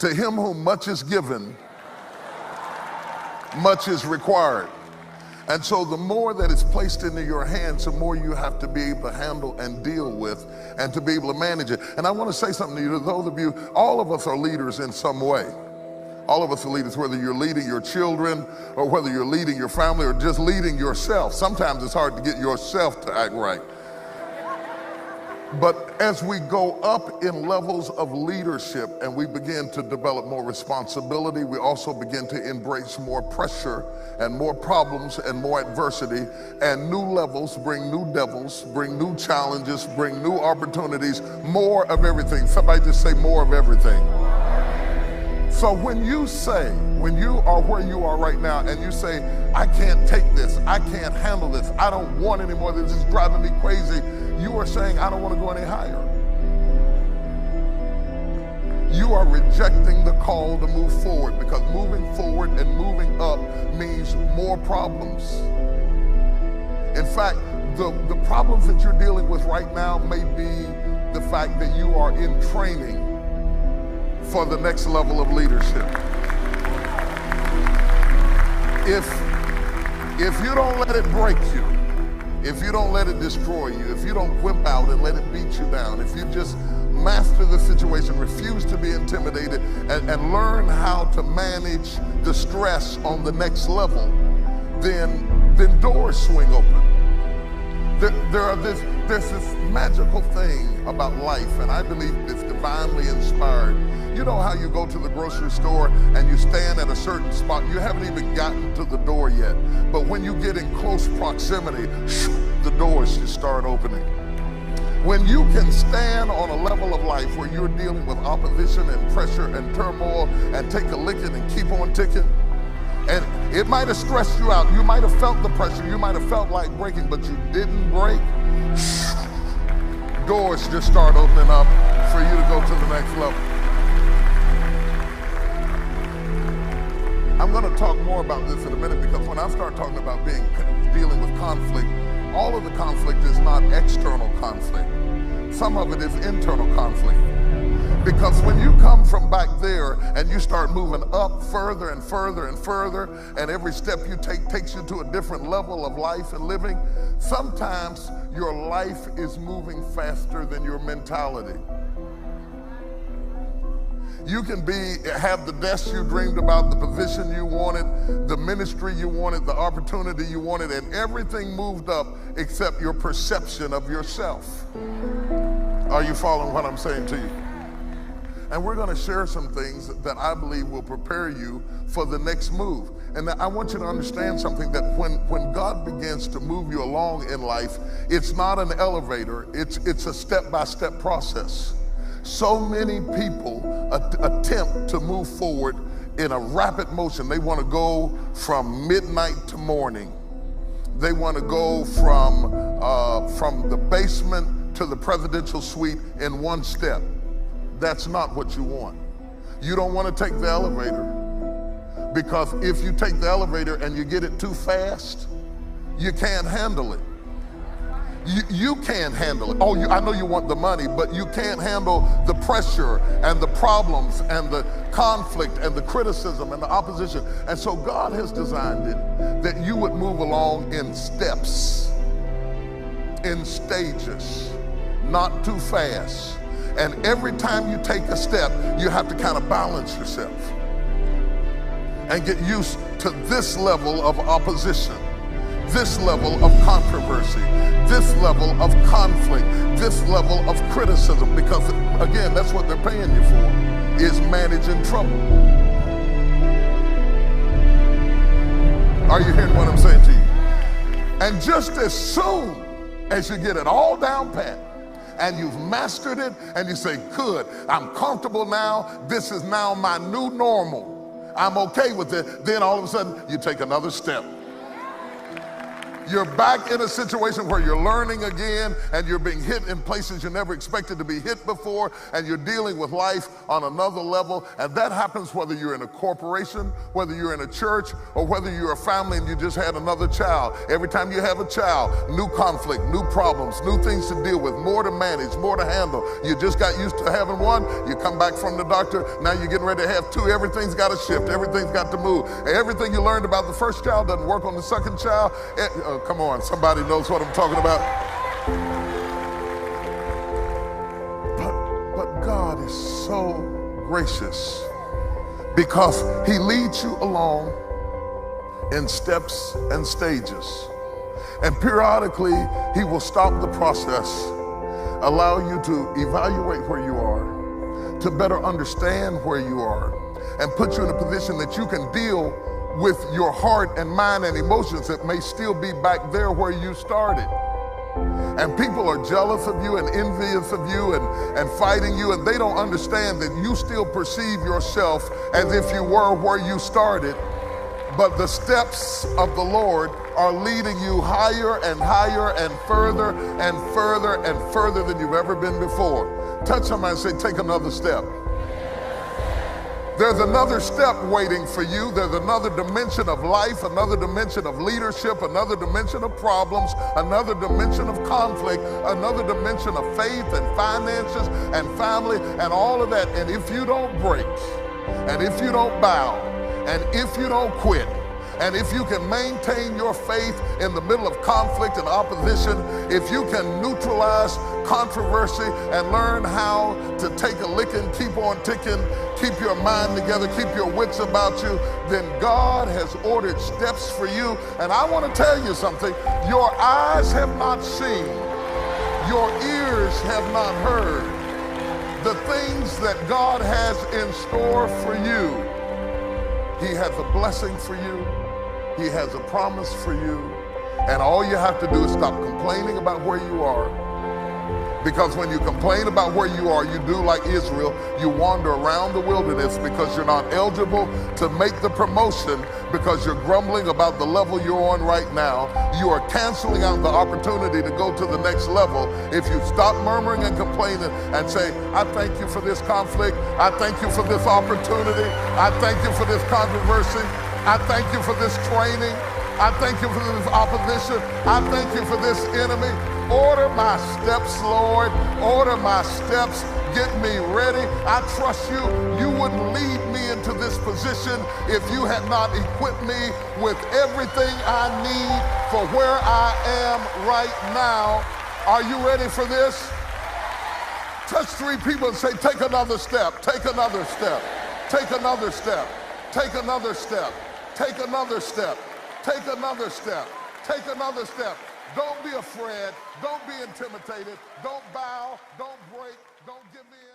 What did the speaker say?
To him whom much is given, much is required. And so the more that is placed into your hands, the more you have to be able to handle and deal with and to be able to manage it. And I want to say something to you, to those of you, all of us are leaders in some way. All of us are leaders, whether you're leading your children or whether you're leading your family or just leading yourself. Sometimes it's hard to get yourself to act right. But as we go up in levels of leadership and we begin to develop more responsibility, we also begin to embrace more pressure and more problems and more adversity, and new levels bring new devils, bring new challenges, bring new opportunities, more of everything. Somebody just say more of everything. So when you are where you are right now and you say, I can't take this, I can't handle this, I don't want any more, this is driving me crazy, you are saying, I don't want to go any higher. You are rejecting the call to move forward, because moving forward and moving up means more problems. In fact, the problems that you're dealing with right now may be the fact that you are in training for the next level of leadership. If you don't let it break you, if you don't let it destroy you, if you don't whip out and let it beat you down, if you just master the situation, refuse to be intimidated, and learn how to manage the stress on the next level, then doors swing open. There's this magical thing about life, and I believe it's divinely inspired. You know how you go to the grocery store and you stand at a certain spot, you haven't even gotten to the door yet, but when you get in close proximity, the doors just start opening. When you can stand on a level of life where you're dealing with opposition and pressure and turmoil and take a licking and keep on ticking, and it might have stressed you out, you might have felt the pressure, you might have felt like breaking, but you didn't break, doors just start opening up for you to go to the next level. I'm going to talk more about this in a minute, because when I start talking about dealing with conflict, all of the conflict is not external conflict. Some of it is internal conflict. Because when you come from back there and you start moving up further and further and further, and every step you take takes you to a different level of life and living, sometimes your life is moving faster than your mentality. You can have the desk you dreamed about, the position you wanted, the ministry you wanted, the opportunity you wanted, and everything moved up except your perception of yourself. Are you following what I'm saying to you? And we're going to share some things that I believe will prepare you for the next move. And I want you to understand something, that when God begins to move you along in life, it's not an elevator, it's a step-by-step process. So many people attempt to move forward in a rapid motion. They want to go from midnight to morning. They want to go from the basement to the presidential suite in one step. That's not what you want. You don't want to take the elevator, because if you take the elevator and you get it too fast, you can't handle it. You can't handle it. Oh, I know you want the money, but you can't handle the pressure and the problems and the conflict and the criticism and the opposition. And so God has designed it that you would move along in steps, in stages, not too fast. And every time you take a step, you have to kind of balance yourself and get used to this level of opposition, this level of controversy, this level of conflict, this level of criticism, because again, that's what they're paying you for, is managing trouble. Are you hearing what I'm saying to you? And just as soon as you get it all down pat and you've mastered it and you say, good, I'm comfortable now, this is now my new normal, I'm okay with it, then all of a sudden you take another step. You're back in a situation where you're learning again and you're being hit in places you never expected to be hit before, and you're dealing with life on another level. And that happens whether you're in a corporation, whether you're in a church, or whether you're a family and you just had another child. Every time you have a child, new conflict, new problems, new things to deal with, more to manage, more to handle. You just got used to having one, you come back from the doctor, now you're getting ready to have two. Everything's got to shift, everything's got to move. Everything you learned about the first child doesn't work on the second child. Come on, somebody knows what I'm talking about. But God is so gracious because he leads you along in steps and stages. And periodically, he will stop the process, allow you to evaluate where you are, to better understand where you are, and put you in a position that you can deal with your heart and mind and emotions that may still be back there where you started. And people are jealous of you and envious of you and fighting you, and they don't understand that you still perceive yourself as if you were where you started. But the steps of the Lord are leading you higher and higher and further and further and further than you've ever been before. Touch somebody and say, take another step. There's another step waiting for you. There's another dimension of life, another dimension of leadership, another dimension of problems, another dimension of conflict, another dimension of faith and finances and family and all of that. And if you don't break, and if you don't bow, and if you don't quit, and if you can maintain your faith in the middle of conflict and opposition, if you can neutralize controversy and learn how to take a licking, keep on ticking, keep your mind together, keep your wits about you, then God has ordered steps for you. And I want to tell you something. Your eyes have not seen, your ears have not heard the things that God has in store for you. He has a blessing for you. He has a promise for you. And all you have to do is stop complaining about where you are. Because when you complain about where you are, you do like Israel. You wander around the wilderness because you're not eligible to make the promotion because you're grumbling about the level you're on right now. You are canceling out the opportunity to go to the next level if you stop murmuring and complaining and say, I thank you for this conflict. I thank you for this opportunity. I thank you for this controversy. I thank you for this training. I thank you for this opposition. I thank you for this enemy. Order my steps, Lord. Order my steps. Get me ready. I trust you. You wouldn't lead me into this position if you had not equipped me with everything I need for where I am right now. Are you ready for this? Touch three people and say, take another step. Take another step. Take another step. Take another step. Take another step. Take another step. Take another step. Don't be afraid. Don't be intimidated. Don't bow. Don't break. Don't give in.